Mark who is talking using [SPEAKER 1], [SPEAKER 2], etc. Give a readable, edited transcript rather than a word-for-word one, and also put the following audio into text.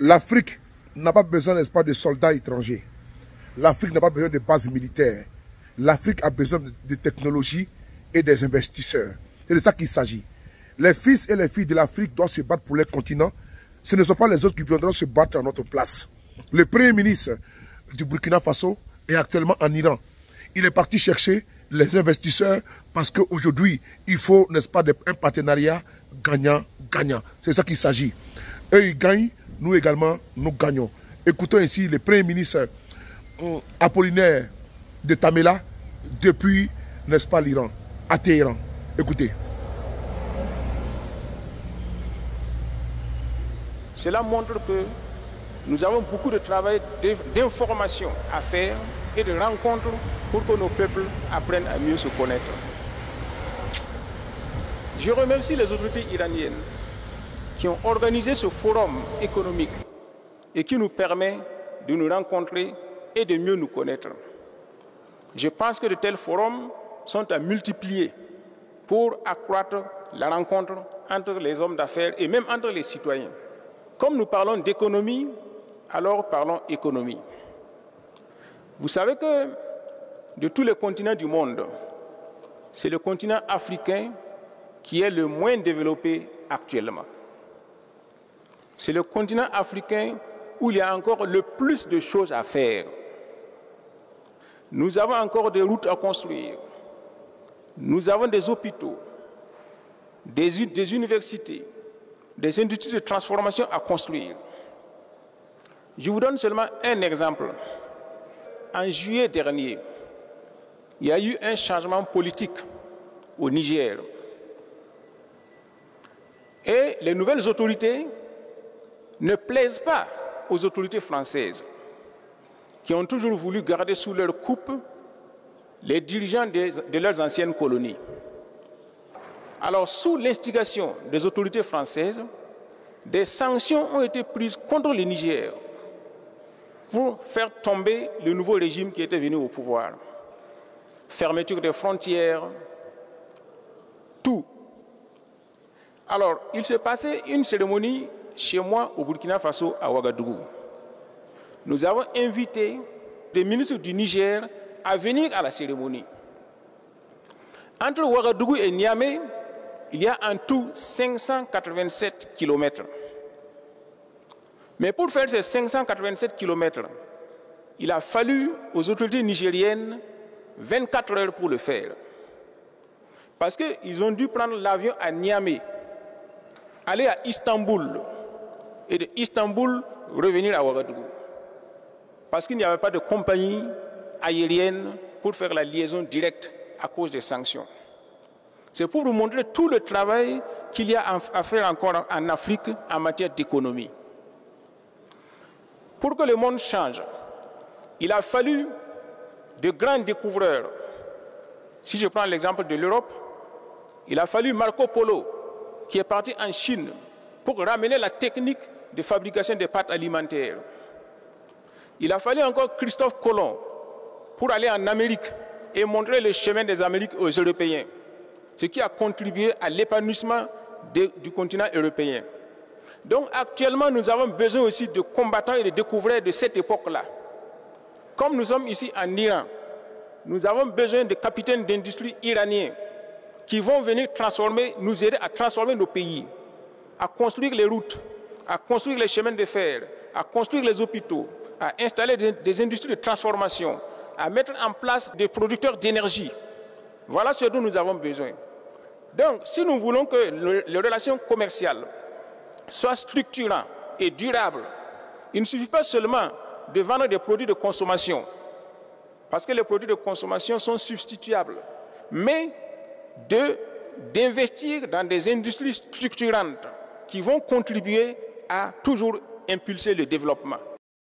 [SPEAKER 1] L'Afrique n'a pas besoin, n'est-ce pas, de soldats étrangers. L'Afrique n'a pas besoin de bases militaires. L'Afrique a besoin de technologies et des investisseurs. C'est de ça qu'il s'agit. Les fils et les filles de l'Afrique doivent se battre pour leur continent. Ce ne sont pas les autres qui viendront se battre à notre place. Le Premier ministre du Burkina Faso est actuellement en Iran. Il est parti chercher les investisseurs parce qu'aujourd'hui, il faut, n'est-ce pas, un partenariat gagnant-gagnant. C'est ça qu'il s'agit. Eux, ils gagnent, nous également, nous gagnons. Écoutons ici le Premier ministre Apollinaire de Tamela depuis, n'est-ce pas, l'Iran, à Téhéran. Écoutez.
[SPEAKER 2] Cela montre que nous avons beaucoup de travail d'information à faire et de rencontres pour que nos peuples apprennent à mieux se connaître. Je remercie les autorités iraniennes qui ont organisé ce forum économique et qui nous permet de nous rencontrer et de mieux nous connaître. Je pense que de tels forums sont à multiplier pour accroître la rencontre entre les hommes d'affaires et même entre les citoyens. Comme nous parlons d'économie, alors parlons économie. Vous savez que de tous les continents du monde, c'est le continent africain qui est le moins développé actuellement. C'est le continent africain où il y a encore le plus de choses à faire. Nous avons encore des routes à construire. Nous avons des hôpitaux, des universités, des industries de transformation à construire. Je vous donne seulement un exemple. En juillet dernier, il y a eu un changement politique au Niger. Et les nouvelles autorités ne plaisent pas aux autorités françaises, qui ont toujours voulu garder sous leur coupe les dirigeants de leurs anciennes colonies. Alors, sous l'instigation des autorités françaises, des sanctions ont été prises contre le Niger pour faire tomber le nouveau régime qui était venu au pouvoir. Fermeture des frontières, tout. Alors, il s'est passé une cérémonie chez moi au Burkina Faso, à Ouagadougou. Nous avons invité des ministres du Niger à venir à la cérémonie. Entre Ouagadougou et Niamey, il y a en tout 587 kilomètres. Mais pour faire ces 587 kilomètres, il a fallu aux autorités nigériennes 24 heures pour le faire. Parce qu'ils ont dû prendre l'avion à Niamey, aller à Istanbul, et de Istanbul revenir à Ouagadougou. Parce qu'il n'y avait pas de compagnie aérienne pour faire la liaison directe à cause des sanctions. C'est pour vous montrer tout le travail qu'il y a à faire encore en Afrique en matière d'économie. Pour que le monde change, il a fallu de grands découvreurs. Si je prends l'exemple de l'Europe, il a fallu Marco Polo, qui est parti en Chine pour ramener la technique de fabrication des pâtes alimentaires. Il a fallu encore Christophe Colomb pour aller en Amérique et montrer le chemin des Amériques aux Européens, ce qui a contribué à l'épanouissement du continent européen. Donc actuellement, nous avons besoin aussi de combattants et de découvreurs de cette époque-là. Comme nous sommes ici en Iran, nous avons besoin de capitaines d'industrie iraniens qui vont venir nous aider à transformer nos pays, à construire les routes, à construire les chemins de fer, à construire les hôpitaux, à installer des industries de transformation, à mettre en place des producteurs d'énergie. Voilà ce dont nous avons besoin. Donc, si nous voulons que les relations commerciales soient structurantes et durables, il ne suffit pas seulement de vendre des produits de consommation, parce que les produits de consommation sont substituables, mais d'investir dans des industries structurantes qui vont contribuer à toujours impulser le développement.